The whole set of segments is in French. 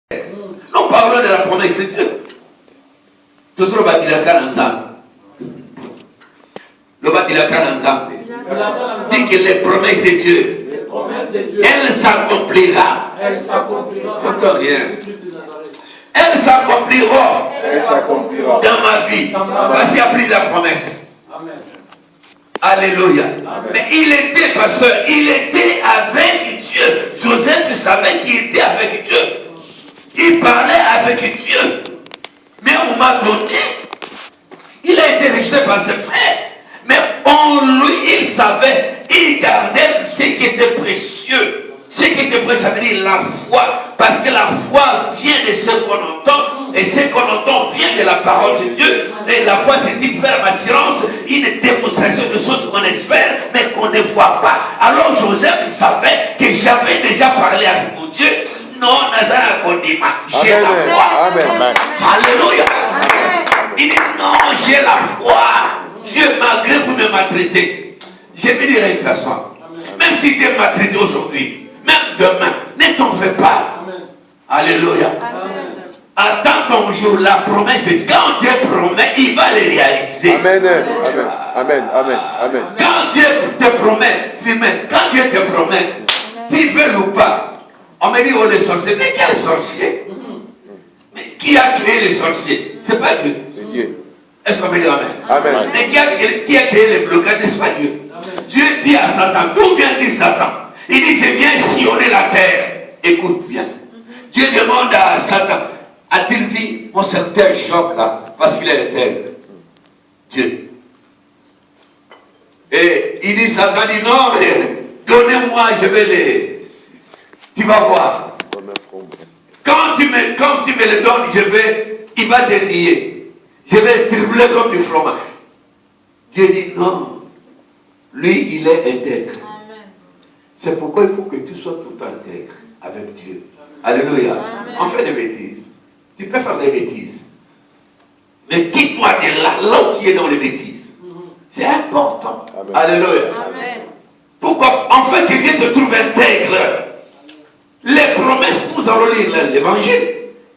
Nous parlons de la promesse de Dieu. Tout ce que va dire le va dire dit que les promesses de Dieu, elles s'accompliront. J'entends rien. Elles s'accompliront dans ma vie. Parce qu'il y a plusieurs promesses. Alléluia. Mais il était, pasteur, il était avec Dieu. Joseph savait qu'il était avec Dieu. Il parlait avec Dieu. Mais à un moment donné, il a été rejeté par ses frères. Mais en lui, il savait, il gardait ce qui était précieux. Ce qui était précieux, ça veut dire la foi. Parce que la foi vient de ce qu'on entend. Et ce qu'on entend vient de la parole de Dieu. Et la foi, c'est une ferme assurance, une démonstration de choses qu'on espère, mais qu'on ne voit pas. Alors Joseph savait que j'avais déjà parlé avec mon Dieu. Non, Nazara Kondima, j'ai la foi. Amen. Alléluia. Il dit non, j'ai la foi. Dieu, malgré vous me maltraitez. Je vais dire à une personne, même si tu es maltraité aujourd'hui, même demain, ne t'en fais pas. Alléluia. Attends ton jour, la promesse de quand Dieu promet, il va les réaliser. Amen. Quand Dieu te promet, quand Dieu te promet, tu veux ou pas, on me dit, oh les sorciers, mais quel sorcier? Mais qui a créé les sorciers? C'est pas Dieu. C'est Dieu. Est-ce qu'on peut dire amen? Amen. Mais qui a créé les blocages? N'est-ce pas Dieu? Dieu dit à Satan, d'où vient dit Satan? Il dit, je viens sillonner la terre. Écoute bien. Dieu demande à Satan, a-t-il dit mon serviteur Job là, parce qu'il est intègre? Dieu. Et il dit, Satan dit, non, mais donnez-moi, je vais les... Tu vas voir. Quand tu me le donnes, il va te nier. Je vais tribouler comme du fromage. Dieu dit non. Lui, il est intègre. C'est pourquoi il faut que tu sois tout intègre avec Dieu. Alléluia. On fait des bêtises. Tu peux faire des bêtises. Mais quitte-toi de là où tu es dans les bêtises. C'est important. Amen. Alléluia. Amen. Pourquoi? En fait, que Dieu te trouve intègre. Les promesses, nous allons lire l'évangile.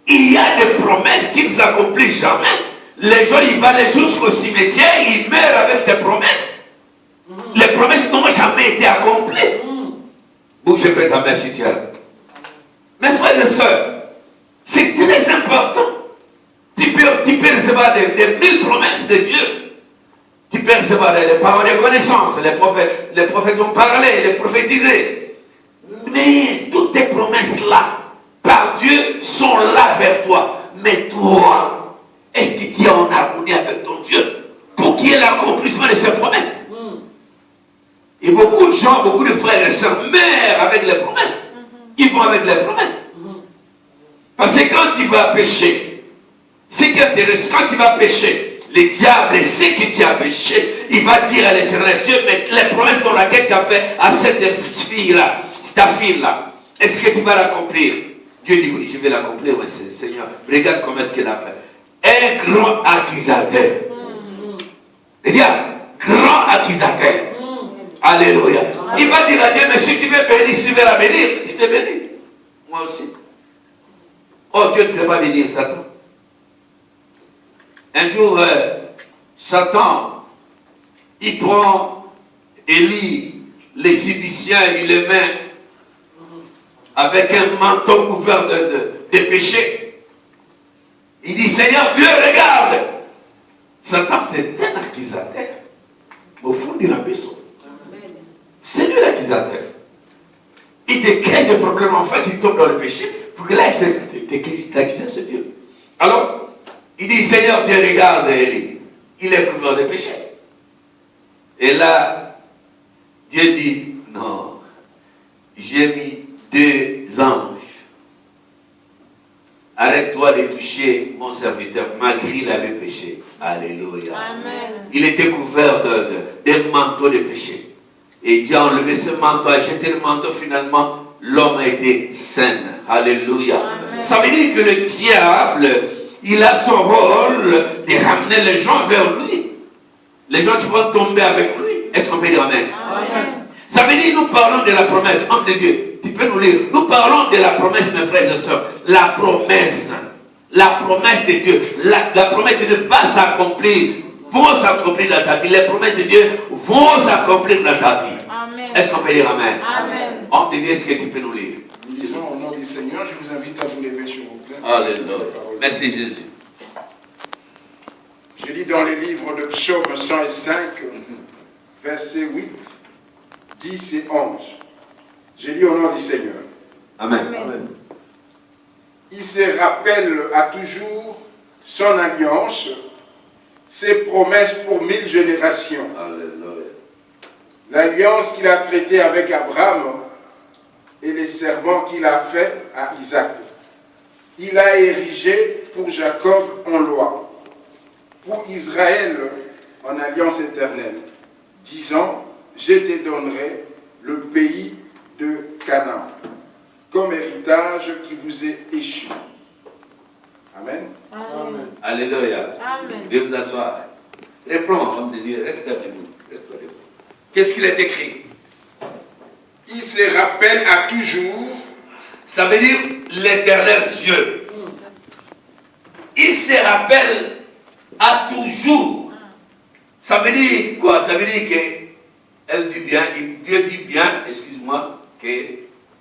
Il y a des promesses qui ne s'accomplissent jamais. Les gens, ils vont aller jusqu'au cimetière, ils meurent avec ces promesses. Les promesses n'ont jamais été accomplies. Bouge un peu ta main si tu es là. Mes frères et sœurs, c'est très important. Tu peux recevoir des 1000 promesses de Dieu. Tu peux recevoir des paroles de connaissance. Les prophètes ont parlé, les prophétisé. Mais toutes tes promesses-là, par Dieu, sont là vers toi. Mais toi, est-ce que tu es en harmonie avec ton Dieu pour qu'il y ait l'accomplissement de ses promesses? Et beaucoup de gens, beaucoup de frères et sœurs meurent avec les promesses. Ils vont avec les promesses. Parce que quand tu vas pécher, ce qui est intéressant, quand tu vas pécher, le diable sait que tu as péché, il va dire à l'Éternel, Dieu, mais les promesses dans lesquelles tu as fait à cette fille-là, ta fille-là, est-ce que tu vas l'accomplir? Dieu dit, oui, je vais l'accomplir, oui, Seigneur. Regarde comment est-ce qu'il a fait. Un grand accusateur. Le diable, grand accusateur. Alléluia. Il va dire à Dieu, mais si tu veux bénir, si tu veux la bénir, tu peux bénir. Moi aussi. Oh, Dieu ne peut pas bénir Satan. Un jour, Satan, il prend Élie, l'Égyptien, il le met avec un manteau couvert de péché. Il dit, Seigneur Dieu, regarde. Satan, c'est un accusateur. Au fond de la maison. C'est lui l'accusateur. Il te crée des problèmes, en fait, il tombe dans le péché. Pour que là, t'accuser, c'est Dieu. Alors, il dit, Seigneur Dieu, regarde Élie. Il est couvert de péché. Et là, Dieu dit, non, j'ai mis 2 anges. Arrête-toi de toucher mon serviteur, malgré il avait péché. Alléluia. Amen. Il était couvert d'un manteau de péché. Et Dieu a enlevé ce manteau, a jeté le manteau, finalement, l'homme a été saint. Alléluia. Amen. Ça veut dire que le diable, il a son rôle de ramener les gens vers lui. Les gens qui vont tomber avec lui. Est-ce qu'on peut dire amen? Amen. Ça veut dire, nous parlons de la promesse, homme de Dieu. Tu peux peux nous lire. Nous parlons de la promesse, mes frères et sœurs. La promesse de Dieu. La promesse de Dieu va s'accomplir, vont s'accomplir dans ta vie. Les promesses de Dieu vont s'accomplir dans ta vie. Amen. Est-ce qu'on peut dire Amen? Amen. On te dit, est-ce que tu peux nous lire? Disons au nom du Seigneur, je vous invite à vous lever sur vos plaines. Alléluia. Merci Jésus. Je lis dans les livres de Psaume 105, versets 8, 10 et 11. Je lis au nom du Seigneur. Amen. Amen. Il se rappelle à toujours son alliance, ses promesses pour 1000 générations. Alléluia. L'alliance qu'il a traitée avec Abraham et les serments qu'il a faits à Isaac. Il a érigé pour Jacob en loi, pour Israël en alliance éternelle, disant, je te donnerai le pays de Canaan, comme héritage qui vous est échu. Amen. Amen. Alléluia. Amen. Veuillez vous asseoir. Reprends, homme de Dieu, restez avec nous. Qu'est-ce qu'il est écrit? Il se rappelle à toujours. Ça veut dire l'éternel Dieu. Il se rappelle à toujours. Ça veut dire quoi? Ça veut dire que elle dit bien, Dieu dit bien, excuse-moi, que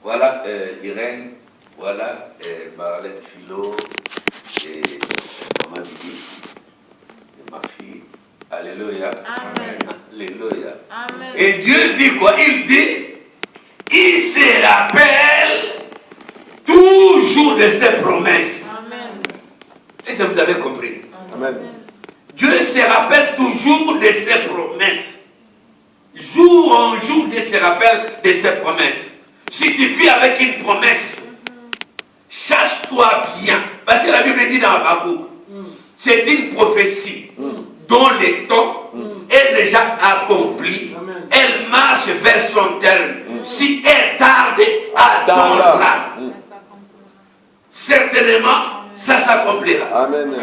voilà Irène, voilà Marlène Philo, et comment dit, ma fille. Alléluia. Amen. Alléluia. Amen. Et Dieu dit quoi? Il dit, il se rappelle toujours de ses promesses. Amen. Est-ce que vous avez compris? Amen. Dieu se rappelle toujours de ses promesses. Jour en jour, Dieu se rappelle de ses promesses. Si tu vis avec une promesse, cherche-toi bien. Parce que la Bible dit dans Habakkuk, c'est une prophétie dont le temps est déjà accompli. Elle marche vers son terme. Si elle tarde, attends-la. Certainement, ça s'accomplira. Amen.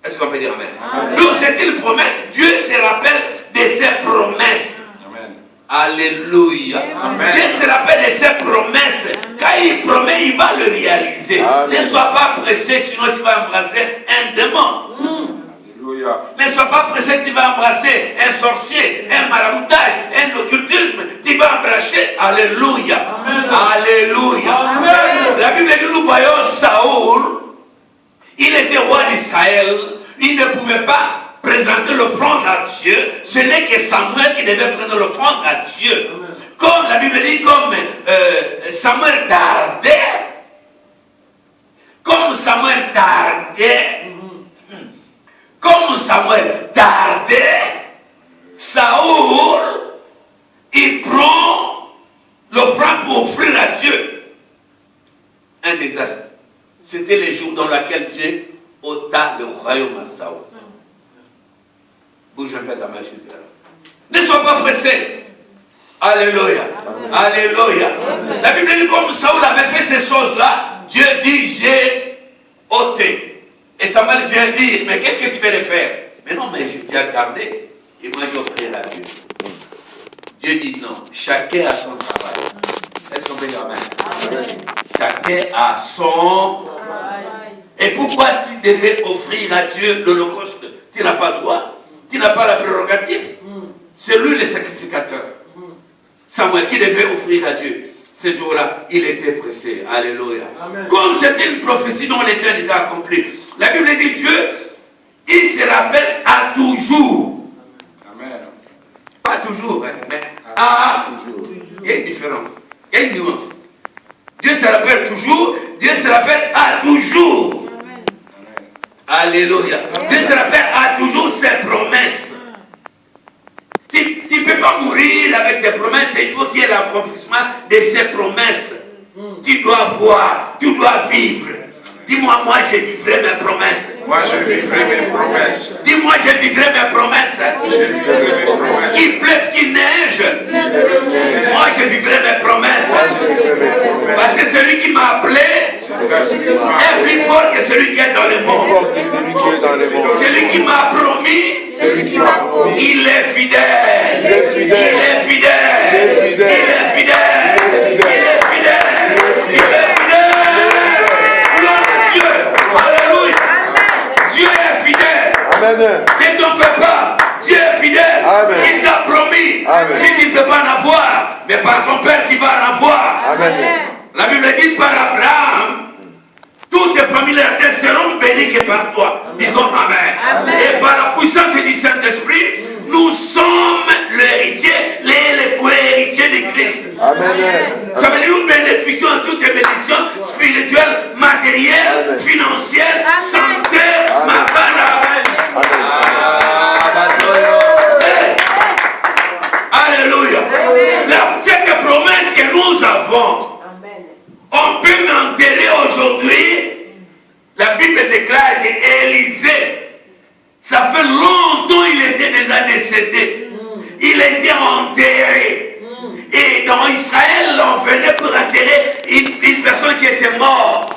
Est-ce qu'on peut dire Amen? Donc c'est une promesse. Dieu se rappelle de ses promesses. Amen. Alléluia. Amen. Dieu se rappelle de ses promesses. Quand il promet, il va le réaliser. Amen. Ne sois pas pressé, sinon tu vas embrasser un démon. Alléluia. Ne sois pas pressé, tu vas embrasser un sorcier, un maraboutage, un occultisme. Tu vas embrasser. Alléluia. Amen. Alléluia. Amen. La Bible dit, nous voyons Saoul. Il était roi d'Israël. Il ne pouvait pas présenter l'offrande à Dieu. Ce n'est que Samuel qui devait prendre l'offrande à Dieu. Comme la Bible dit, comme Samuel tardait, comme Samuel tardait, Saoul, il prend l'offrande pour offrir à Dieu. Un désastre. C'était les jours dans lesquels Dieu ôta le royaume à Saoul. Bouge un peu ta main sur terre. Ne sois pas pressé. Alléluia. Alléluia. La Bible dit comme Saoul avait fait ces choses-là, Dieu dit, j'ai ôté. Et Samuel vient dire, mais qu'est-ce que tu veux faire? Mais non, mais je t'ai attardé. Et moi, j'ai offert à Dieu. Dieu dit non, chacun a son travail. Est-ce qu'on peut dire Amen? Amen. Chacun a son. Et pourquoi tu devais offrir à Dieu l'holocauste? Tu n'as pas le droit. Tu n'as pas la prérogative. C'est lui le sacrificateur. Samuel qui devait offrir à Dieu. Ce jour-là, il était pressé. Alléluia. Amen. Comme c'était une prophétie dont l'Éternel les a accompli. La Bible dit Dieu, il se rappelle à toujours. Amen. Pas toujours, hein, mais à toujours. Il y a une différence. Il y a une nuance. Dieu se rappelle toujours. Dieu se rappelle à toujours. Amen. Alléluia. Dieu se rappelle à toujours ses promesses. Tu ne peux pas mourir avec tes promesses. Il faut qu'il y ait l'accomplissement de ces promesses. Tu dois voir, tu dois vivre. Dis-moi, moi je vivrai mes promesses. Moi, je vivrai mes promesses. Dis-moi, je vivrai mes promesses. Je vivrai mes promesses. Qu'il pleuve, qu'il neige. Moi, je vivrai mes promesses. Parce que celui qui m'a appelé est plus fort que celui qui est dans le monde. Celui qui m'a promis, il est fidèle. Il est fidèle. Il est fidèle. Il est fidèle. Amen. Ne t'en fais pas. Dieu est fidèle. Amen. Il t'a promis. Amen. Si tu ne peux pas en avoir, mais par ton Père, tu vas en avoir. Amen. La Bible dit par Abraham, toutes les familles de la terre seront bénies que par toi. Disons Amen. Amen. Et par la puissance du Saint-Esprit, nous sommes l'héritier, les co-héritiers de Christ. Amen. Ça veut dire que nous bénéficions de toutes les bénédictions spirituelles, matérielles, Amen. financières, Amen. santé, Amen. Alléluia. Cette promesse que nous avons, on peut m'enterrer aujourd'hui. La Bible déclare qu'Élisée, ça fait longtemps il était déjà décédé. Il était enterré. Et dans Israël, on venait pour enterrer une personne qui était morte.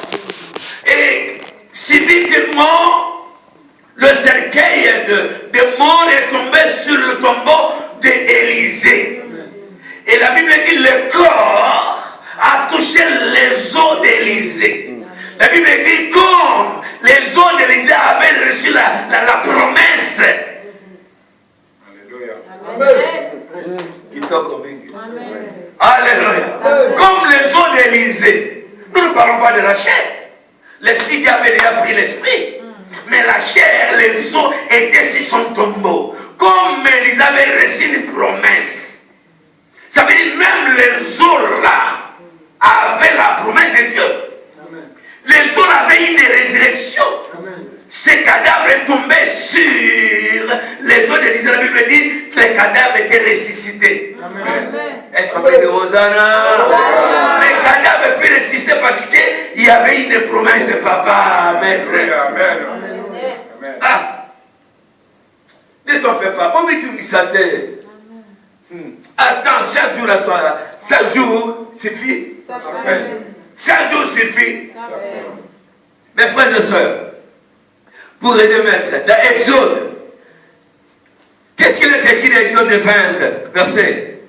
Et subitement, le cercueil de mort est tombé sur le tombeau d'Élisée. Et la Bible dit que le corps a touché les os d'Élisée. La Bible dit comme les os d'Élisée avaient reçu la promesse. Alléluia. Il t'a convaincu. Alléluia. Comme les os d'Élisée. Nous ne parlons pas de la chair. L'esprit Dieu avait déjà pris l'esprit. Mais la chair, les os étaient sur son tombeau. Comme Élisée avait reçu une promesse. Ça veut dire même les os là avaient la promesse de Dieu. Les os avaient une résurrection. Ces cadavres tombaient sur les os d'Élisée. La Bible dit que les cadavres étaient ressuscités. Est-ce qu'on peut dire Hosanna? Les cadavres furent ressuscités parce qu'il y avait une promesse de papa, maître. Amen. Ah! Ne t'en fais pas. Comment tu dis ça? Attends, chaque jour, chaque jour suffit. Chaque jour suffit. Mes frères et sœurs, pour aider maître, dans Exode, qu'est-ce qu'il est écrit dans Exode 20, verset?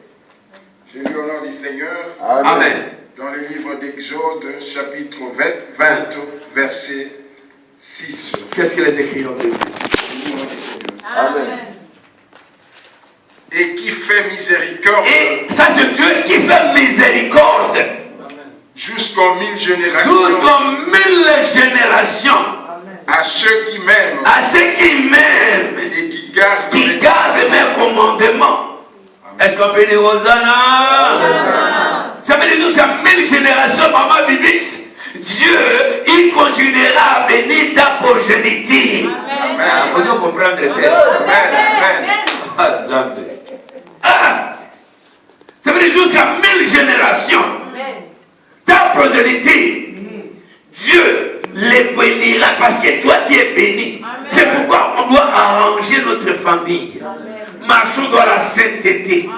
J'ai lu au nom du Seigneur. Amen. Dans le livre d'Exode, chapitre 20, verset 6. Qu'est-ce qu'il est écrit dans Bible? Amen. Et qui fait miséricorde Et ça, c'est Dieu qui fait miséricorde jusqu'aux 1000 générations jusqu'aux 1000 générations à ceux qui m'aiment à ceux qui m'aiment, et qui gardent mes commandements. Est-ce qu'on peut dire Hosanna? Ça veut dire jusqu'à 1000 générations, maman Bibis, Dieu, il continuera à bénir ta progéniture. Amen. Vous comprendre le terme? Amen. Ça veut dire jusqu'à 1000 générations. Ta progéniture, Dieu les bénira parce que toi tu es béni. C'est pourquoi on doit arranger notre famille. Marchons dans la sainteté.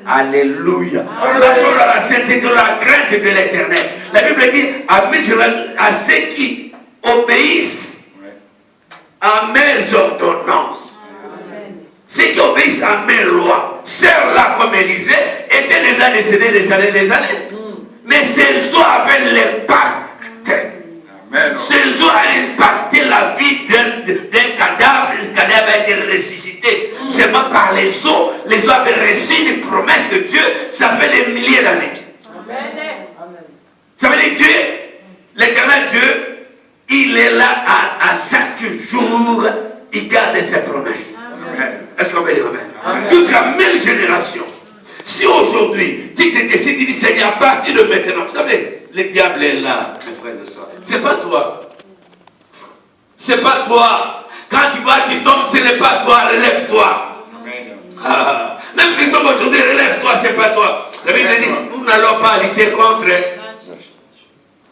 Alléluia. Marchons dans la sainteté, dans la crainte de l'éternel. La Bible dit à ceux qui obéissent à mes ordonnances. Ceux qui obéissent à mes lois. Ceux-là, comme Élisée, étaient déjà décédés des années. Mais ces eaux avaient l'impact. Amen. Ces eaux ont impacté la vie d'un cadavre. Le cadavre a été ressuscité. Seulement par les eaux avaient reçu une promesse de Dieu. Ça fait des milliers d'années. Ça veut dire Dieu, l'éternel Dieu, il est là à chaque jour, il garde ses promesses. Est-ce qu'on peut dire Amen? Jusqu'à 1000 générations. Si aujourd'hui, tu te décides, tu dis Seigneur, à partir de maintenant, vous savez, le diable est là, mes frères et sœurs. C'est pas toi. C'est pas toi. Quand tu vois, tu tombes, ce n'est pas toi, relève-toi. Même si tu tombes aujourd'hui, relève-toi, c'est pas toi. La Bible dit, nous n'allons pas lutter contre.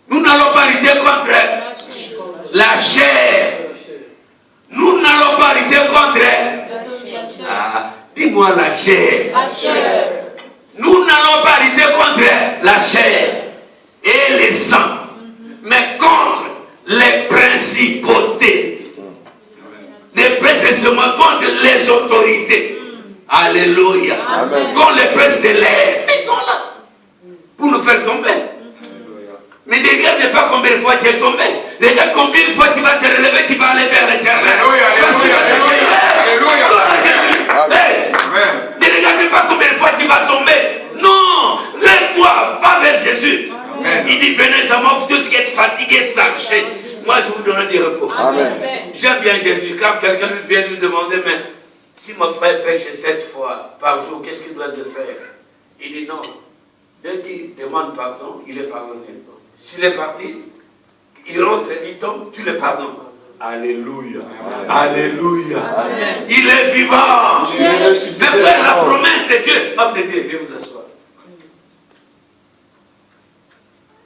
Nous n'allons pas lutter contre la chair. Nous n'allons pas lutter contre. Dis-moi la chair. Nous n'allons pas lutter contre la chair et les sangs, mais contre les principautés. Les principautés contre les autorités. Alléluia. Contre les princes de l'air. Ils sont là pour nous faire tomber. Mais regarde pas combien de fois tu es tombé. Regarde combien de fois tu vas te relever, tu vas aller vers l'éternel. Parce que relâcher. Moi, je vous donne du repos. Amen. J'aime bien Jésus. Quand quelqu'un vient lui demander, mais si mon frère pêche 7 fois par jour, qu'est-ce qu'il doit faire? Il dit non. Dès qu'il demande pardon, il est pardonné. S'il est parti, il rentre, il tombe, tu le pardonnes. Alléluia. Alléluia. Amen. Il est vivant. Mais frère, la promesse de Dieu, homme de Dieu, viens vous asseoir.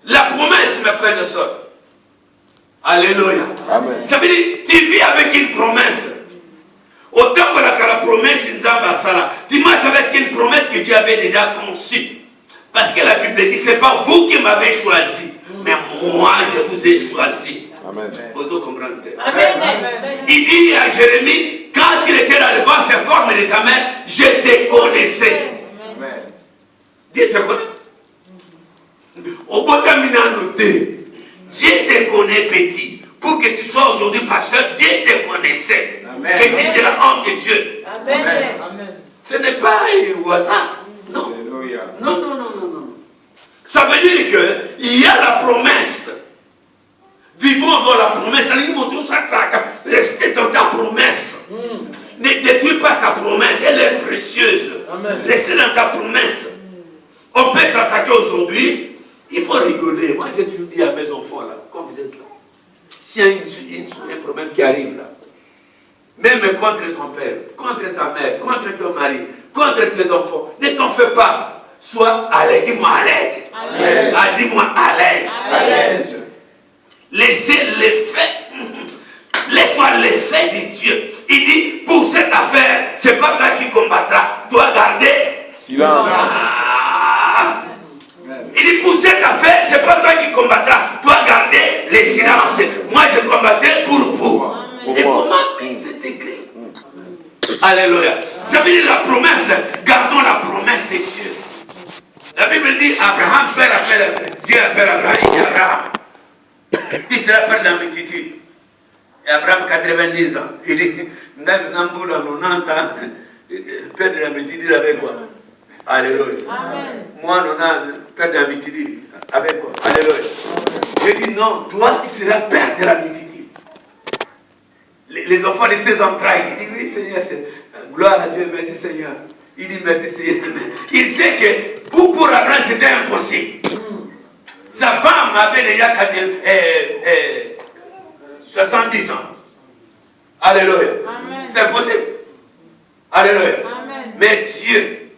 La promesse, mes frères et sœurs. Alléluia. Amen. Ça veut dire, tu vis avec une promesse. Autant que la promesse, tu marches avec une promesse que Dieu avait déjà conçue. Parce que la Bible dit, ce n'est pas vous qui m'avez choisi, mais moi je vous ai choisi. Amen. Vous comprenez? Amen. Il dit à Jérémie, quand il était dans le ventre forme de ta mère, je te connaissais. Amen. Dieu te connaît. Au bout d'un minute, Dieu te connaît petit. Pour que tu sois aujourd'hui pasteur, Dieu te connaissait. Amen. Que tu seras homme de Dieu. Amen. Ce n'est pas au hasard. Non. Alléluia. Non. Ça veut dire qu'il y a la promesse. Vivons dans la promesse. Restez dans ta promesse. Ne détruis pas ta promesse. Elle est précieuse. Restez dans ta promesse. On peut t'attaquer aujourd'hui. Il faut rigoler. Moi, j'ai toujours dit à mes enfants, là, quand vous êtes là, s'il y a un problème qui arrive là, même contre ton père, contre ta mère, contre ton mari, contre tes enfants, ne t'en fais pas. Sois à l'aise. Dis-moi à l'aise. Ah, dis-moi à l'aise. Laissez l'effet. Laisse-moi l'effet de Dieu. Il dit, pour cette affaire, c'est pas toi qui combattras. Toi, garder Silence. Il dit, pour cette affaire, c'est pas toi qui combattras. Toi, garder les silences. Moi, je combattais pour vous. Et comment c'est écrit? Alléluia. Ça veut dire la promesse. Gardons la promesse de Dieu. La Bible dit, Abraham, Dieu appelle Abraham, il dit Abraham. Qui sera père de la multitude? Et Abraham, 90 ans. Il dit, Namboula, 90 ans, père de la multitude avec quoi? Alléluia. Amen. Moi, on a père de la multitude. Avec quoi? Alléluia. Je dis non, toi qui seras père de la multitude. Les enfants de tes entrailles, ils disent oui Seigneur, gloire à Dieu, merci Seigneur. Il dit merci Seigneur. Il sait que pour Abraham c'était impossible. Sa femme avait déjà 70 ans. Alléluia. Amen. C'est impossible. Alléluia. Amen. Mais Dieu,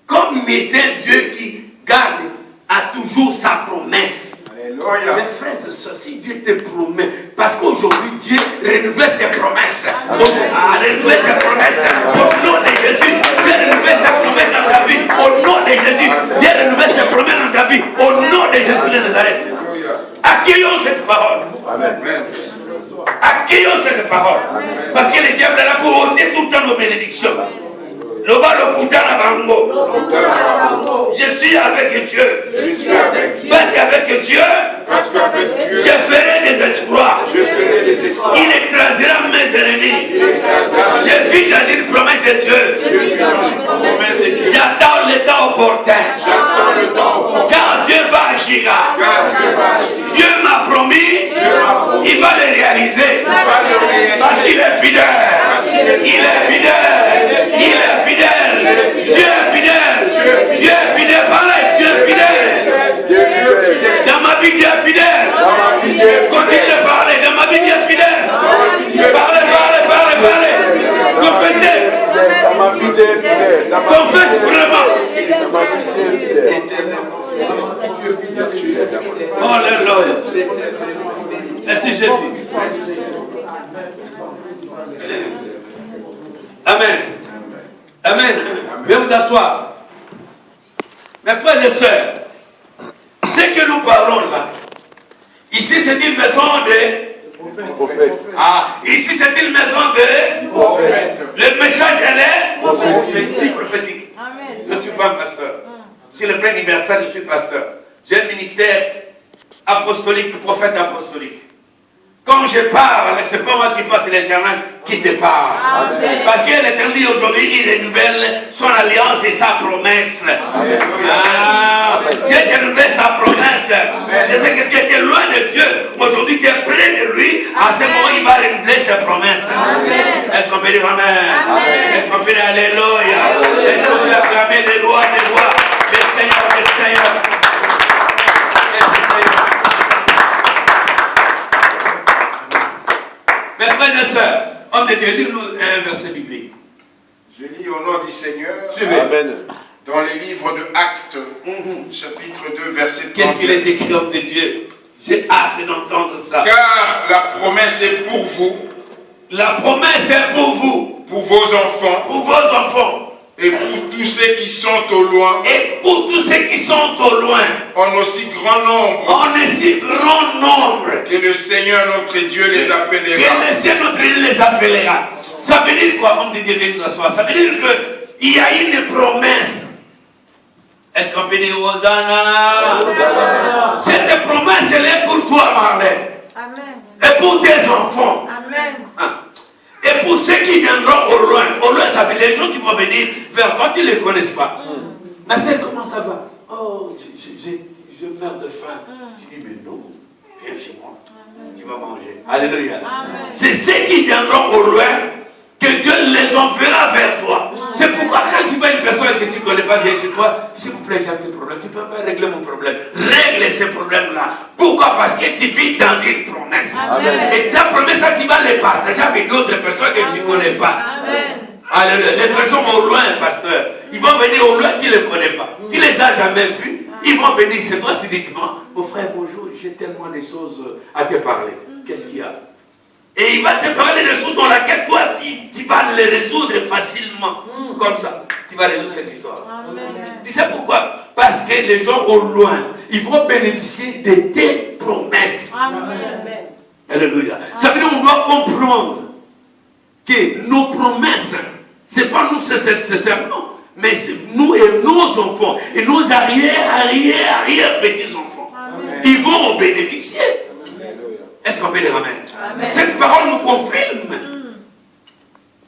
comme c'est un Dieu qui garde à toujours sa promesse. Alléluia. Mes frères et sœurs, si Dieu te promet, parce qu'aujourd'hui Dieu renouvelle tes promesses. Renouvelle tes promesses. Au nom de Jésus, Dieu renouvelle sa promesse dans ta vie. Au nom de Jésus, Dieu renouvelle sa promesse dans ta vie. Au nom de Jésus de Nazareth. Accueillons cette parole. Amen. Accueillons cette parole. Parce que le diable est là pour ôter tout le temps nos bénédictions. Le bas le Koutana Bango. Je suis avec Dieu. Parce qu'avec Dieu, je ferai des exploits. Il écrasera mes ennemis. Je vis dans une promesse de Dieu. J'attends le temps opportun. Quand Dieu va agir, Dieu m'a promis, il va le réaliser. Parce qu'il est fidèle. Il est fidèle. Il est fidèle. Dieu est fidèle. Dieu est fidèle. Parlez, Dieu est fidèle. Dans ma vie, Dieu est fidèle. Continuez de parler. Dans ma vie, Dieu est fidèle. Parlez. Confessez. Dans ma vie, Dieu est fidèle. Confesse vraiment. Dans ma vie, Dieu est fidèle. Alléluia. Merci Jésus. Amen. Amen. Viens vous asseoir. Mes frères et sœurs, ce que nous parlons là, ici c'est une maison de Prophète. Ah, ici c'est une maison de Prophète. Le message elle est Prophétique. prophétique. Amen. Je ne suis pas pasteur. C'est le plein universel, je suis pasteur. J'ai un ministère apostolique, prophète apostolique. Quand je parle, ce n'est pas moi qui parle, c'est l'Éternel qui te parle. Amen. Parce que l'Éternel dit aujourd'hui, il renouvelle son alliance et sa promesse. Alléluia. Ah, Dieu te renouvelle sa promesse. Je sais que tu étais loin de Dieu. aujourd'hui tu es plein de lui, à ce moment il va renouveler ses promesses. Amen. Est-ce qu'on peut dire Amen? Amen. Est-ce qu'on peut dire Alléluia? Est-ce qu'on peut acclamer les rois des rois, les seigneurs des seigneurs? Mes frères et sœurs, homme de Dieu, lis-nous un verset biblique. Je lis au nom du Seigneur Suivez. Amen. dans les livres de Actes, chapitre 2, verset 30. Qu'est-ce qu'il est écrit, homme de Dieu? J'ai hâte d'entendre ça. Car la promesse est pour vous, La promesse est pour vous, pour vos enfants pour vos enfants, et pour tous ceux qui sont au loin, et pour tous ceux qui sont au loin, en aussi grand nombre en un si grand nombre, que le Seigneur notre Dieu les appellera. que le Seigneur notre Dieu les appellera. Ça veut dire quoi, homme de Dieu, viens nous asseoir? Ça veut dire qu'il y a une promesse. Est-ce qu'on peut dire Hosanna? Cette promesse, elle est pour toi, Marlène. Amen. Et pour tes enfants. Amen. Hein. Et pour ceux qui viendront au loin. Au loin, ça veut dire les gens qui vont venir vers toi, tu ne les connais pas. Ma sœur, comment ça va? Oh, je meurs de faim. Tu dis, mais non, viens chez moi. Tu vas manger. Alléluia. C'est ceux qui viendront au loin que Dieu les enverra vers toi. C'est pourquoi quand tu vois une personne que tu ne connais pas, viens chez toi, s'il vous plaît, j'ai un petit problème. Tu ne peux pas régler mon problème. Règle ces problèmes-là. Pourquoi? Parce que tu vis dans une promesse. Amen. Et ta promesse, tu vas les partager avec d'autres personnes que tu ne connais pas. Amen. Alléluia. Les personnes au loin, pasteur, ils vont venir au loin, tu ne les connais pas. Tu ne les as jamais vus. Ils vont venir chez toi subitement. Mon frère, bonjour, j'ai tellement de choses à te parler. Qu'est-ce qu'il y a? Et il va te parler de choses dans lesquelles toi, tu vas les résoudre facilement. Comme ça, tu vas résoudre cette histoire. Tu sais pourquoi? Parce que les gens au loin, ils vont bénéficier de tes promesses. Amen. Alléluia. Ça veut dire qu'on doit comprendre que nos promesses, ce n'est pas nous nécessairement, mais c'est nous et nos enfants, et nos arrière petits-enfants. Ils vont en bénéficier. Est-ce qu'on peut dire Amen? Amen. Cette parole nous confirme.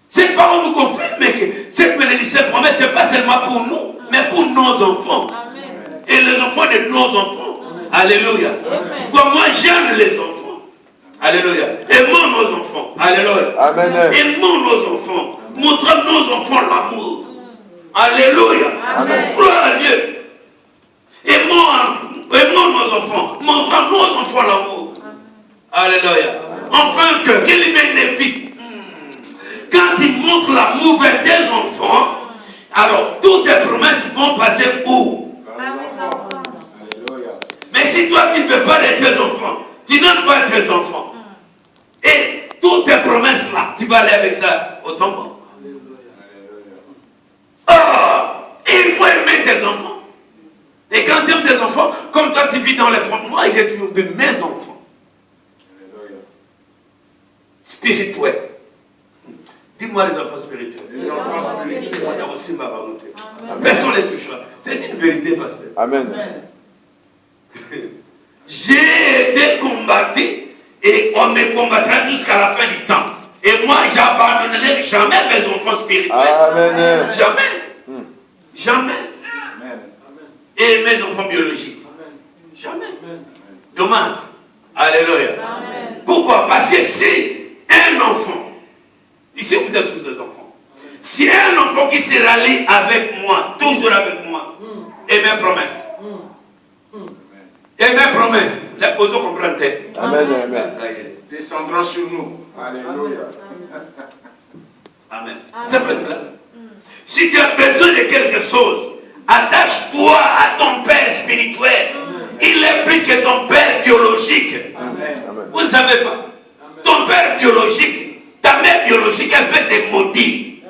Cette parole nous confirme que cette promesse, ce n'est pas seulement pour nous, mais pour nos enfants. Amen. Et les enfants de nos enfants. Alléluia. Comme moi, j'aime les enfants. Alléluia. Aimons nos enfants. Alléluia. Amen. Aimons nos enfants. Montrons nos enfants l'amour. Alléluia. Amen. Gloire à Dieu. Aimons nos enfants. Montrons nos enfants l'amour. Alléluia. Enfin quel bénéfice. Quand tu montres l'amour vers tes enfants, alors toutes tes promesses vont passer où? Mais si toi tu ne veux pas de tes enfants, tu n'aimes pas tes enfants, et toutes tes promesses là, tu vas aller avec ça au tombeau. Il faut aimer tes enfants. Et quand tu aimes tes enfants, comme toi tu vis dans les promesses, moi j'ai toujours de mes enfants spirituels. Dis-moi les enfants spirituels. Les enfants spirituels. On a aussi ma volonté. Personne ne touchera. C'est une vérité, pasteur. Amen. J'ai été combattu et on me combattra jusqu'à la fin du temps. Et moi, j'abandonnerai jamais mes enfants spirituels. Amen. Jamais. Jamais. Et mes enfants biologiques. Jamais. Dommage. Alléluia. Pourquoi? Parce que si un enfant, ici vous êtes tous des enfants, si un enfant qui se rallie avec moi, toujours avec moi, et mes promesses, les posons comprennent. Amen. Amen. Descendront sur nous. Alléluia. Amen. C'est pas là. Si tu as besoin de quelque chose, attache-toi à ton père spirituel. Il est plus que ton père biologique. Vous ne savez pas. Ton père biologique, ta mère biologique, elle peut te maudire.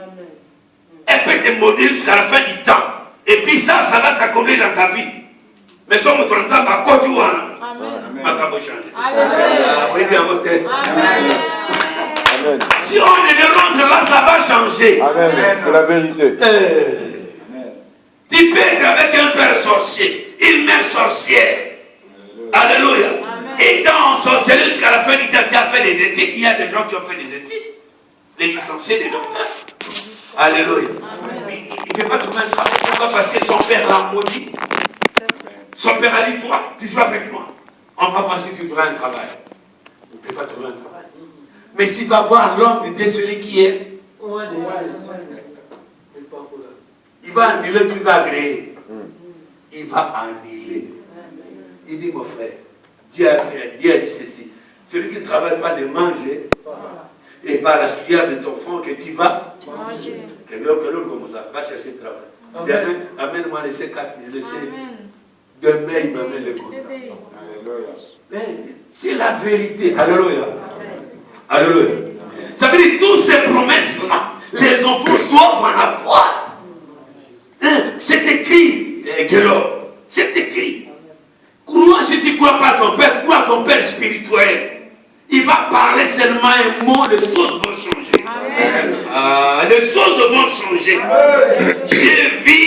Elle peut te maudire jusqu'à la fin du temps. Et puis ça va s'accomplir dans ta vie. Mais si on me trompe pas, à quoi tu vois? Ma cabo change. Oui, bien voté. Amen. Si on est de l'autre là, ça va changer. Amen. C'est la vérité. Tu peux être avec un père sorcier, une mère sorcière. Alléluia. Et dans sorcellerie jusqu'à la fin du temps, tu as fait des études. Il y a des gens qui ont fait des études. Les licenciés, les docteurs. Alléluia. Il ne peut pas trouver un travail. Pourquoi? Parce que son père l'a maudit. Son père a dit, toi, tu joues avec moi. On va voir si tu feras un travail. pas trouver un travail. Mais s'il va voir l'homme de Dieu, celui qui est, il va annuler tout, il va agréer. Il va annuler. Il dit, mon frère, Dieu a dit ceci. Celui qui ne travaille pas de manger, et par la sueur de ton front que tu vas manger. Quelqu'un comme ça, va chercher le travail. Amène-moi les C4, demain il m'amène le coup. C'est la vérité. Alléluia. Alléluia. Ça veut dire toutes ces promesses-là, les enfants doivent en avoir. Hein? C'est écrit, Guélo. C'est écrit. Crois si tu ne crois pas à ton père, crois à ton père spirituel. Il va parler seulement un mot, les choses vont changer. Les choses vont changer. J'ai vu,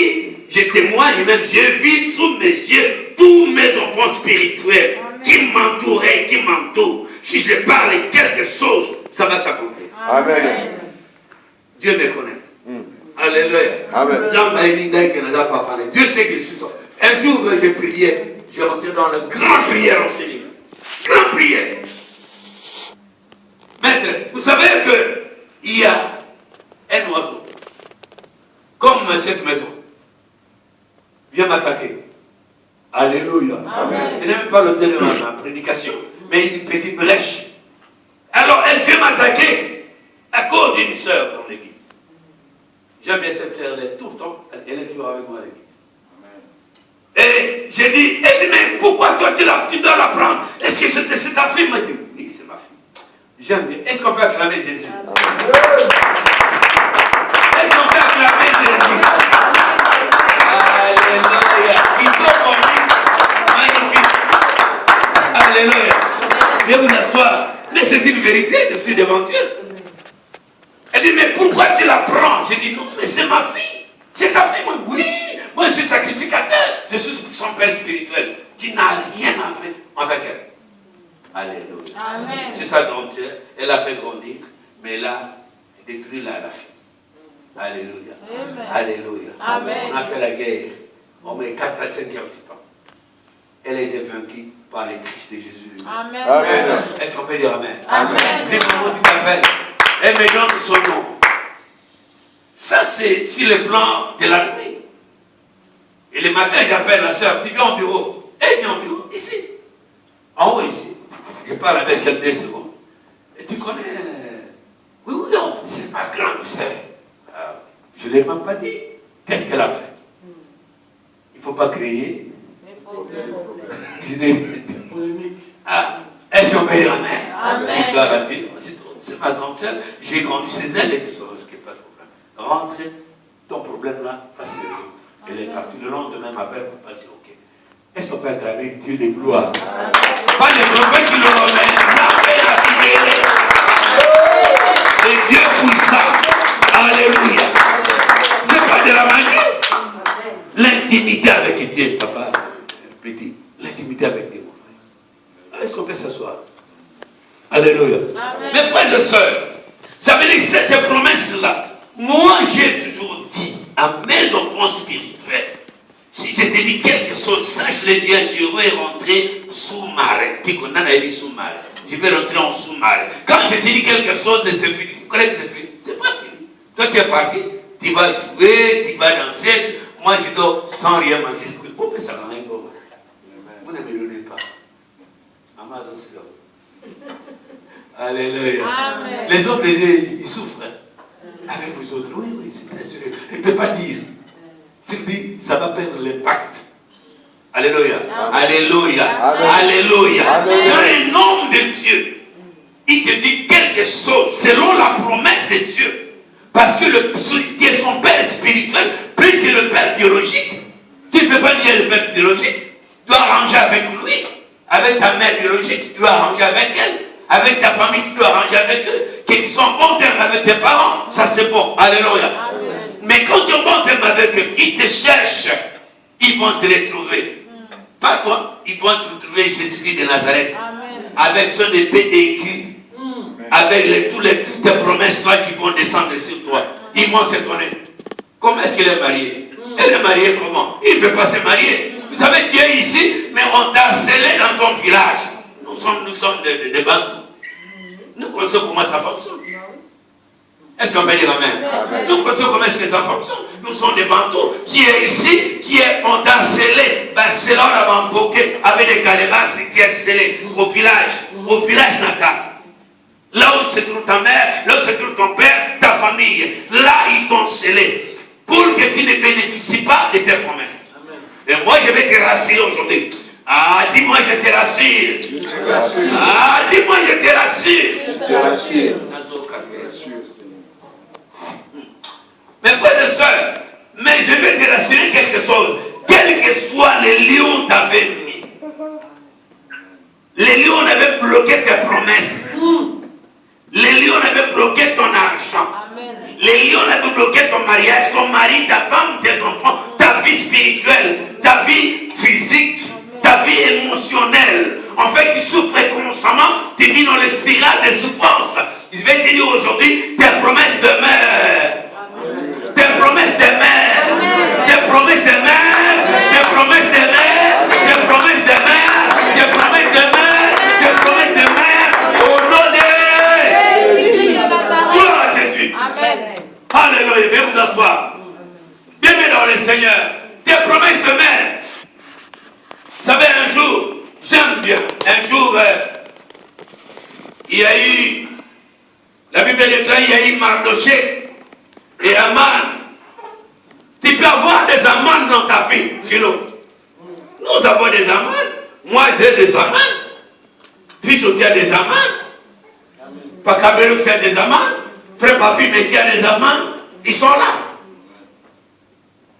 je témoigne même, j'ai vu sous mes yeux tous mes enfants spirituels qui m'entouraient, qui m'entourent. Si je parle quelque chose, ça va s'accomplir. Amen. Dieu me connaît. Alléluia. Amen. Dieu sait que je suis sorti. Un jour, j'ai prié, j'ai rentré dans la grande prière enseignée. Grande prière. Maître, vous savez qu'il y a un oiseau, comme cette maison, vient m'attaquer. Alléluia. Amen. Ce n'est même pas le thème de ma prédication, mais une petite brèche. Alors elle vient m'attaquer à cause d'une sœur dans l'église. J'aime bien cette sœur, elle est tout le temps, elle est toujours avec moi à l'église. Et j'ai dit, elle dit, mais pourquoi toi tu dois la prendre? Est-ce que c'est ta fille? Elle m'a dit, oui, c'est ma fille. J'aime bien. Est-ce qu'on peut acclamer Jésus? Est-ce qu'on peut acclamer Jésus? Alléluia. Il faut qu'on magnifique. Alléluia. Viens vous asseoir. Mais c'est une vérité, je suis devant Dieu. Elle dit, mais pourquoi tu la prends? J'ai dit, non, mais c'est ma fille. C'est ta fille? Oui, moi je suis sacrificateur. Je suis son père spirituel. Tu n'as rien à faire avec elle. Alléluia. Amen. C'est ça donc, elle a fait grandir, mais elle a détruit la fille. Alléluia. Amen. Alléluia. Amen. On a fait la guerre. On met 4 à 5 ans du temps. Elle a été vaincue par le Christ de Jésus. Amen. Amen. Est-ce qu'on peut dire Amen? Amen. Dis comment tu t'appelles. Elle me donne son nom. Ça, c'est sur le plan de la nuit. Et le matin, j'appelle la soeur. Tu viens au bureau. Elle vient au bureau, ici. En haut, ici. Je parle avec elle 2 secondes. Et tu connais... Oui, non, c'est ma grande sœur. Je ne l'ai même pas dit. Qu'est-ce qu'elle a fait? Il ne faut pas créer. Est-ce qu'on peut dire Amen? Amen. C'est ma grande sœur. J'ai grandi chez elle et tout ça. Ce qui n'est pas de problème. Rentre, ton problème là, passe le jour. Elle est partie. Le lendemain, m'appelle pour passer au quai. Est-ce qu'on peut acclamer Dieu des gloires? Pas les prophètes qui le remettent. Et Dieu pour ça. Alléluia. C'est pas de la magie. L'intimité avec Dieu, papa, petit. L'intimité avec Dieu, mon frère. Est-ce qu'on peut s'asseoir? Alléluia. Mes frères et sœurs, ça veut dire cette promesse-là. Moi, j'ai toujours dit à mes enfants spirituels, si je te dis quelque chose, sache-le bien, je vais rentrer sous-marin. Sous-marin. Je vais rentrer en sous-marin. Quand je te dis quelque chose, c'est fini. Vous connaissez que c'est fini? C'est pas fini. Toi, tu es parti, tu vas jouer, tu vas danser. Moi, je dors sans rien manger. Pourquoi ça va rien pour moi? Vous ne me donnez pas. Maman, c'est là. Alléluia. Amen. Les hommes, ils souffrent. Avec vous autres, oui, c'est très sérieux. Il ne peut pas dire. S'il dit, ça va perdre l'impact. Alléluia. Amen. Alléluia. Amen. Alléluia. Amen. Dans le nom de Dieu, il te dit quelque chose selon la promesse de Dieu. Parce que tu es son père spirituel, plus que le père biologique. Tu ne peux pas dire le père biologique. Tu dois arranger avec lui. Avec ta mère biologique, tu dois arranger avec elle. Avec ta famille, tu dois arranger avec eux. Que tu sois en bon terme avec tes parents, ça c'est bon. Alléluia. Amen. Mais quand tu es en bon terme avec eux, ils te cherchent, ils vont te retrouver. Pas toi, ils vont te retrouver Jésus-Christ de Nazareth. Amen. Avec ceux des PDQ, avec toutes tes promesses toi qui vont descendre sur toi. Ils vont s'étonner. Comment est-ce qu'elle est mariée? Elle est mariée comment? Il ne peut pas se marier. Vous savez, tu es ici, mais on t'a scellé dans ton village. Nous sommes des Bantous. Nous connaissons comment ça fonctionne. Est-ce qu'on peut dire amen? Nous connaissons comment est-ce que ça fonctionne. Nous sommes des bantous. Tu es ici, on t'a scellé. C'est là on a empoqué avec des calebasses, tu es scellé au village natal. Là où se trouve ta mère, là où se trouve ton père, ta famille. Là, ils t'ont scellé. Pour que tu ne bénéficies pas de tes promesses. Et moi, je vais te rassurer aujourd'hui. Ah, dis-moi, je te rassure. Ah, dis-moi, je te rassure. Mes frères et sœurs, mais je vais te rassurer quelque chose. Quels que soient les lions t'avaient mis, les lions avaient bloqué tes promesses. Les lions avaient bloqué ton argent. Les lions avaient bloqué ton mariage, ton mari, ta femme, tes enfants, ta vie spirituelle, ta vie physique, ta vie émotionnelle. En fait, tu souffres constamment, tu vis dans les spirales de souffrance. Je vais te dire aujourd'hui, tes promesses demeurent. Tes promesses demeurent. Tes promesses demeurent. Tes promesses demeurent. Tes promesses demeurent. Tes promesses demeurent. Tes promesses demeurent. Au nom de Jésus. Gloire à Jésus. Alléluia. Viens vous asseoir. Bien-aimés dans le Seigneur. Tes promesses demeurent. Vous savez, un jour, j'aime bien. Un jour, il y a eu, la Bible déclare, il y a eu Mardoché. Et Aman, tu peux avoir des amans dans ta vie, sinon. Nous avons des amans. Moi, j'ai des amans. Fils, tu as des amans. Pakabelou, tu as des amans. Frère Papi, mais tu as des amans. Ils sont là.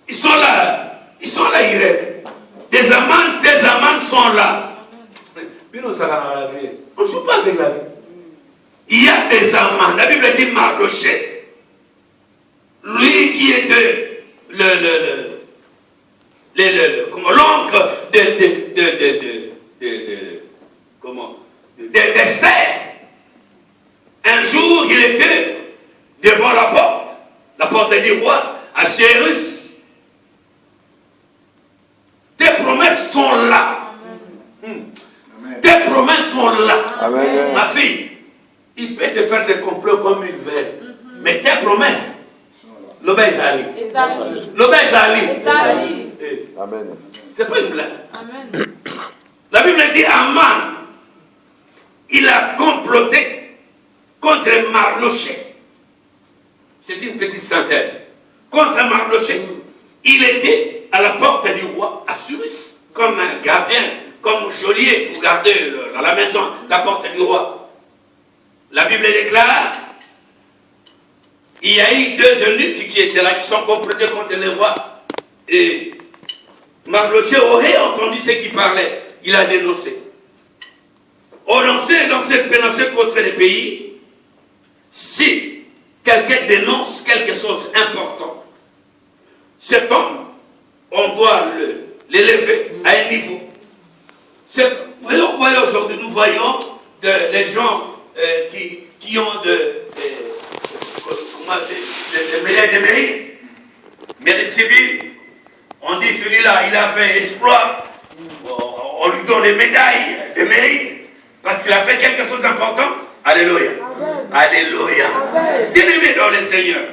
Ils sont là. Ils sont là, ils rêvent. Des amans sont là. On ne joue pas avec la vie. Il y a des amans. La Bible dit Mardoché. Lui qui était l'oncle d'Esther. Un jour, il était devant la porte du roi, à Cyrus. Tes promesses sont là. Tes promesses sont là. Amen. Ma fille, il peut te faire des complots comme il veut. Mais tes promesses, l'obèse Ali. L'obèse Ali. Amen. C'est pas une blague. La Bible dit Aman, il a comploté contre Mardoché. C'est une petite synthèse. Contre Mardoché. Il était à la porte du roi Assuérus, comme un gardien, comme geôlier pour garder dans la maison la porte du roi. La Bible déclare, il y a eu deux eunuques qui étaient là, qui sont complotés contre le roi. Et Mardoché aurait entendu ce qu'il parlait. Il a dénoncé. On dénoncer contre les pays. Si quelqu'un dénonce quelque chose d'important, cet homme, on doit l'élever à un niveau. Voyons aujourd'hui, nous voyons les gens qui ont des mérites civils. On dit celui-là, il a fait exploit. On lui donne des médailles de mérite parce qu'il a fait quelque chose d'important. Alléluia. Amen. Alléluia. Bien-aimés dans le Seigneur.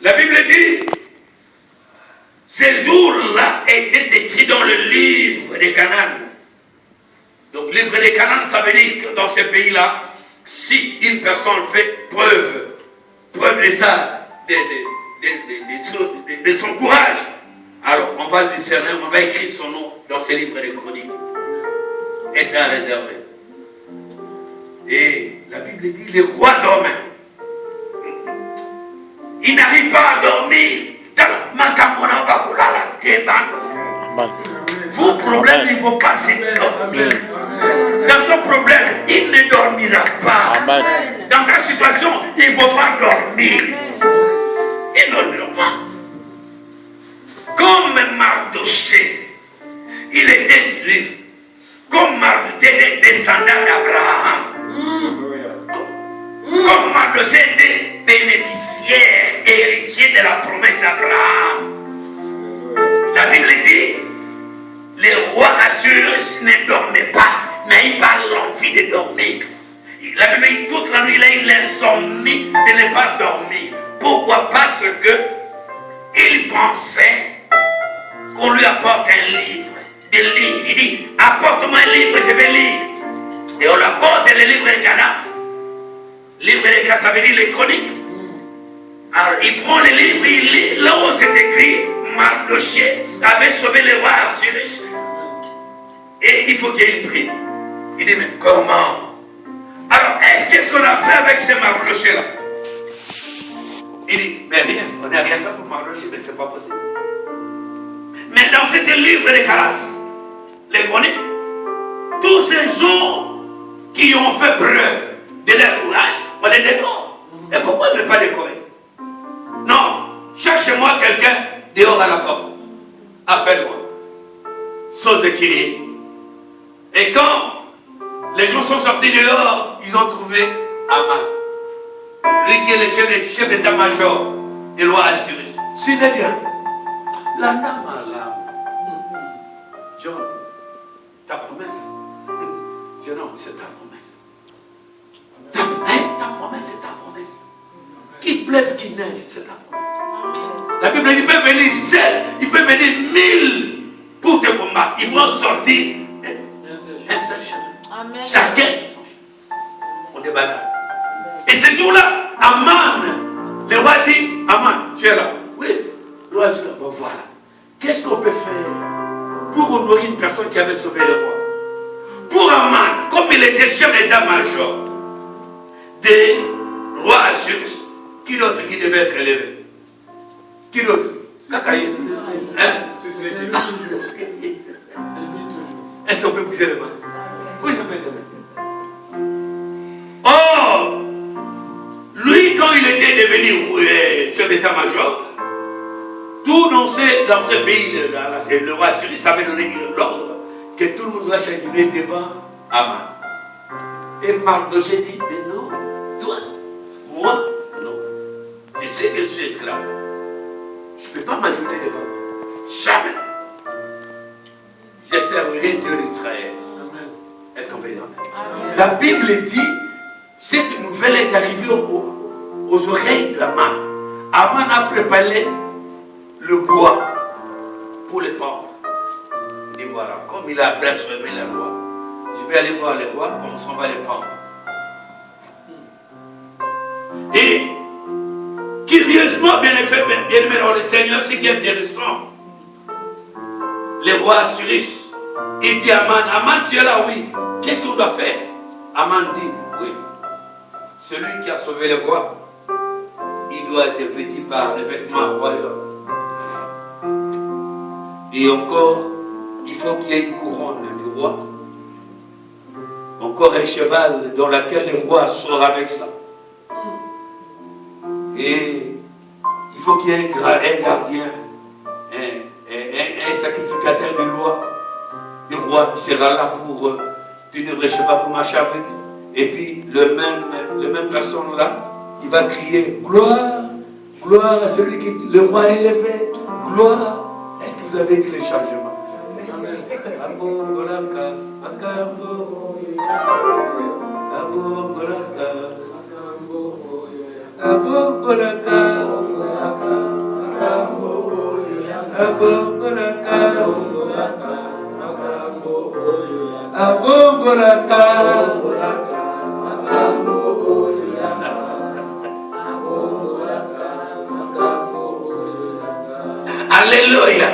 La Bible dit, ces jours-là étaient écrits dans le livre des Canaan. Donc, le livre des Canaan, ça veut dire que dans ce pays-là, si une personne fait preuve de ça, de son courage, alors on va le discerner, on va écrire son nom dans ce livre de chroniques. Et c'est à réserver. Et la Bible dit, les rois dorment. Ils n'arrivent pas à dormir. Vos problèmes, il ne faut pas se dormir. Dans ton problème, il ne dormira pas. Amen. Dans ta situation, il ne faut pas dormir. Il ne dormira pas. Comme Mardoché, il était juif. Comme Mardoché était descendant d'Abraham. Comme Mardoché était bénéficiaire, héritier de la promesse d'Abraham. La Bible dit, les rois Assuérus ne dormaient pas, mais ils parlent l'envie de dormir. La Bible dit toute la nuit, il a eu l'insomnie de ne pas dormir. Pourquoi? Parce que il pensait qu'on lui apporte un livre. Des livres. Il dit, apporte-moi un livre, je vais lire. Et on lui apporte le livre de Canas. Livre de Canas, ça veut dire les chroniques. Alors il prend le livre, il lit. Là où c'est écrit, Mardochée avait sauvé le roi Ahasuerus. Et il faut qu'il prie. Il dit, mais comment? Alors, qu'est-ce qu'on a fait avec ces Mardochée-là? Il dit, mais rien, on n'a rien fait pour Mardochée, mais c'est pas possible. Mais dans ce livre de Calas, les chroniques, tous ces gens qui ont fait preuve de leur courage, on les décore. Et pourquoi ne pas décorer? Non, cherchez-moi quelqu'un dehors à la porte. Appelle-moi. Sauce de crier. Et quand les gens sont sortis dehors, ils ont trouvé Aman. Lui qui est le chef d'état-major du roi Ahasuerus. S'il est bien, la Namala. John, ta promesse. Jeune homme, c'est ta promesse. Ta promesse, c'est ta promesse. Qu'il pleuve, qu'il neige, c'est ta promesse. La Bible dit, il peut venir seul, il peut venir 1000 pour te combattre. Ils vont sortir un seul chemin. Chacun son chemin. On est banal. Et ce jour-là, Aman, le roi dit, Aman, tu es là. Oui, le roi dit, bon voilà. Qu'est-ce qu'on peut faire pour honorer une personne qui avait sauvé le roi? Pour Aman, comme il était chef d'état-major des rois Ahasuerus, qui d'autre qui devait être élevé? Qui d'autre? Kakaïe. Hein? Est-ce qu'on peut bouger les mains? Oui, je peux les mains. Oh! Lui, quand il était devenu chef d'état-major, tout dans ce pays, le roi Ahasuerus avait donné l'ordre que tout le monde doit s'incliner devant Aman. Et Mardochée dit, mais non, toi, moi, non. Je sais que je suis esclave. Je ne peux pas m'ajouter devant. Jamais. Je servirai Dieu d'Israël. Est-ce qu'on peut dire? La Bible dit, cette nouvelle est arrivée aux oreilles d'Aman. Aman a préparé le bois pour les pauvres. Et voilà, comme il a blasphémé la loi, je vais aller voir les rois, comme on va les prendre. Et curieusement, bien aimé dans le Seigneur, ce qui est intéressant, les rois Ahasuerus, il dit à Aman, Aman, tu es là, oui. Qu'est-ce qu'on doit faire? Aman dit, oui. Celui qui a sauvé le roi, il doit être vêtu par les vêtements royaux. Et encore, il faut qu'il y ait une couronne du roi. Encore un cheval dans lequel le roi sort avec ça. Et il faut qu'il y ait un gardien, un sacrificateur du roi qui sera là pour tenir le cheval pour marcher avec. Et puis le même personne là, il va crier gloire, gloire à celui qui le roi élevé, gloire. Est-ce que vous avez vu les changements? Alléluia.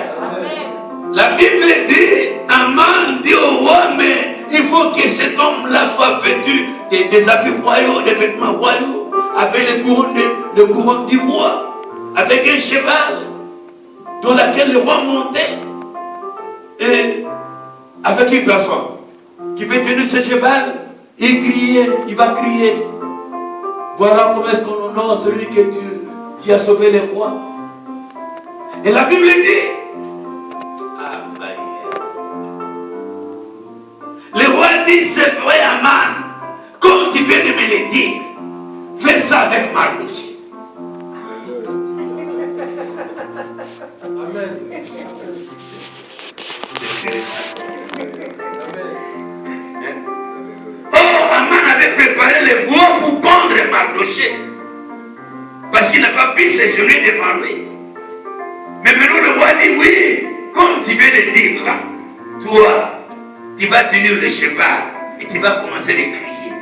La Bible dit, Aman dit au roi, mais il faut que cet homme-là soit vêtu des habits royaux, des vêtements royaux, avec le couronne du roi, avec un cheval dans lequel le roi montait, et avec une personne qui fait tenir ce cheval, il va crier. Voilà comment est-ce qu'on honore celui qui a sauvé les rois. Et la Bible dit, le roi dit, c'est vrai, Aman, comme tu viens de me le dire, fais ça avec Mardochée. Amen. Oh, Aman avait préparé qu'il n'a pas pu séjourner devant lui. Mais maintenant le roi dit oui, comme tu viens de dire là, toi, tu vas tenir le cheval et tu vas commencer à crier.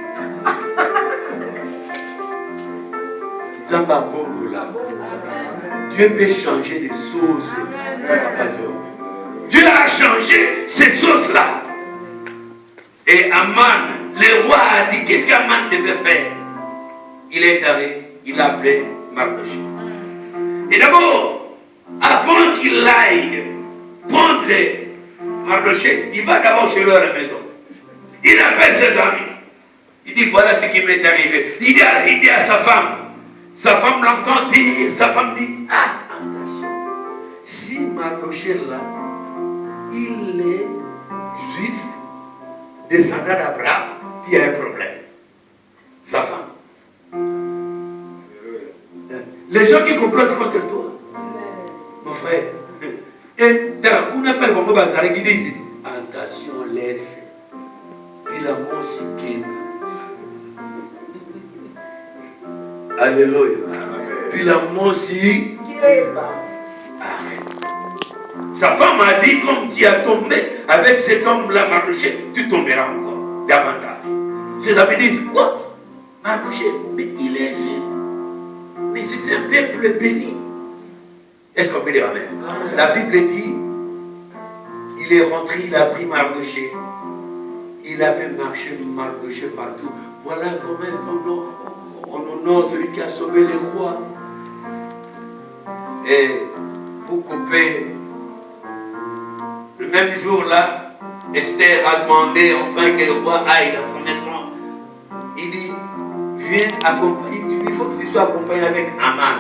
Dieu peut changer des choses. Dieu a changé ces choses-là. Et Aman, le roi a dit, qu'est-ce qu'Aman devait faire? Il est arrivé, il a appelé Mardochée. Et d'abord, avant qu'il aille prendre Mardochée, il va d'abord chez lui à la maison. Il appelle ses amis. Il dit, voilà ce qui m'est arrivé. Il dit à sa femme l'entend dire, sa femme dit, ah, attention, si Mardochée là, il est juif, descendant d'Abraham, il y a un problème. Sa femme. Les gens qui complotent contre toi, mon frère, et dans qu'on appelle mon bazar qui dit, attention, laisse, puis la mort s'y quitte. Alléluia. Puis la mort s'y sa femme a dit, comme tu as tombé avec cet homme-là, Mardochée, tu tomberas encore davantage. Ses amis disent, quoi? Mardochée, mais il est juif. Mais c'est un peuple béni. Est-ce qu'on peut dire amen? La Bible dit, il est rentré, il a pris Mardochée. Il avait marché Mardochée partout. Voilà comment on honore celui qui a sauvé les rois. Et pour couper, le même jour-là, Esther a demandé enfin que le roi aille dans sa maison. Il dit, viens accompagner, il faut que tu sois accompagné avec Aman.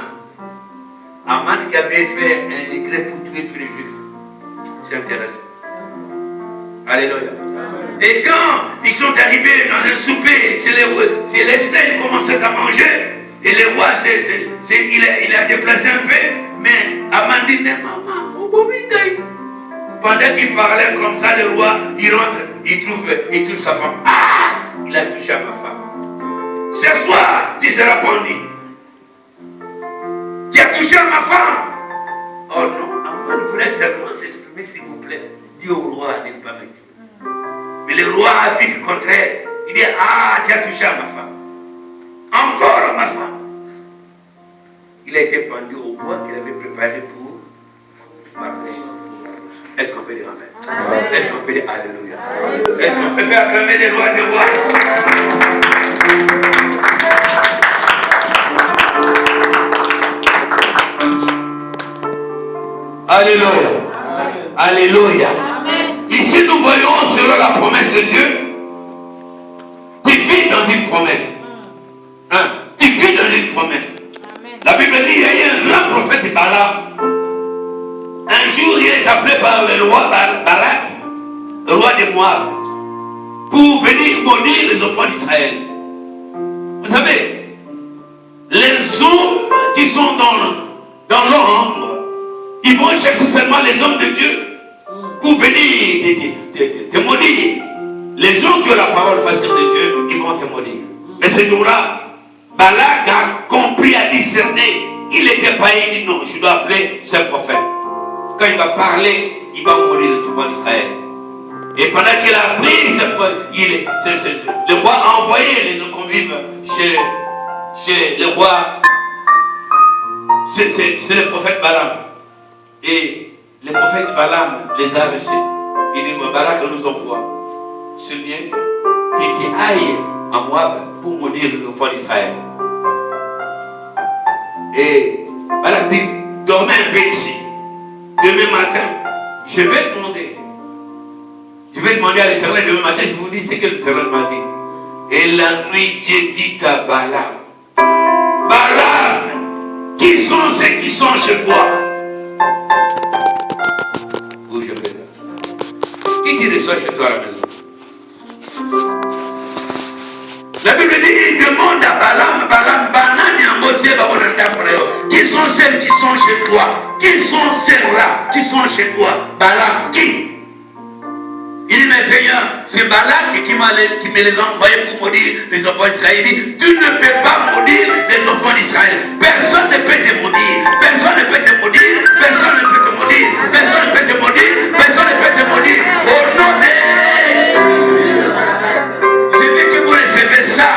Aman qui avait fait un décret pour tuer tous les juifs. C'est intéressant. Alléluia. Et quand ils sont arrivés dans un souper, c'est l'Esther qui commençait à manger. Et le roi, il a déplacé un peu. Mais Aman dit, mais maman, on va vite. Pendant qu'il parlait comme ça, le roi, il rentre, il touche sa femme. Ah! Il a touché à ma femme. Ce soir, tu seras pendu. Tu as touché à ma femme. Oh non, Aman voulait seulement s'exprimer, s'il vous plaît. Dis au roi de ne pas me tuer. Mais le roi a fait le contraire. Il dit, ah, tu as touché à ma femme. Encore à ma femme. Il a été pendu au bois qu'il avait préparé pour Mardochée. Est-ce qu'on peut dire amen? Est-ce qu'on peut dire alléluia? Est-ce qu'on peut acclamer les rois des rois? Alléluia. Alléluia. Ici nous voyons selon la promesse de Dieu. Tu vis dans une promesse. Hein? Tu vis dans une promesse. La Bible dit il y a eu un grand prophète Balaam. Un jour, il est appelé par le roi Balak, le roi des Moab, pour venir maudire les enfants d'Israël. Vous savez, les hommes qui sont dans l'ombre, ils vont chercher seulement les hommes de Dieu pour venir te maudire. Les gens qui ont la parole facile de Dieu, ils vont te maudire. Mais ce jour-là, Balak a compris, a discerné. Il était païen, il dit non, je dois appeler ce prophète. Quand il va parler, il va mourir le enfants d'Israël. Et pendant qu'il a appris, le roi a envoyé les convives chez le roi. C'est le prophète Balaam. Et le prophète Balaam les a reçus. Il dit, Balak nous envoie. Souviens que tu ailles à Moab pour maudire les enfants d'Israël. Et Balak dit, dormez un peu ici. Demain matin, je vais demander. Je vais demander à l'Éternel demain matin, je vous dis ce que l'Éternel m'a dit. Et la nuit, Dieu dit à Balaam, Balaam, qui sont ceux qui sont chez toi? Où je vais là? Qui te reçoit chez toi à la maison? La Bible dit, il demande à Balaam, qui sont celles qui sont chez toi? Qui sont celles-là qui sont chez toi? Balaam, qui? Il dit, mais Seigneur, c'est Balak qui me les a envoyés pour maudire les enfants d'Israël. Il dit, tu ne peux pas maudire les enfants d'Israël. Personne ne peut te maudire. Personne ne peut te maudire. Personne ne peut te maudire. Personne ne peut te maudire. Personne ne peut te maudire. Au nom de... Je veux que vous recevez ça.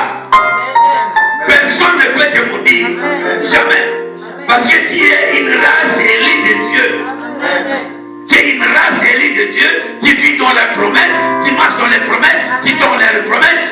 Personne ne peut te maudire. Jamais. Parce que tu es une race élue de Dieu. Tu es une race élue de Dieu, tu vis dans la promesse, tu marches dans les promesses, tu donnes les promesses,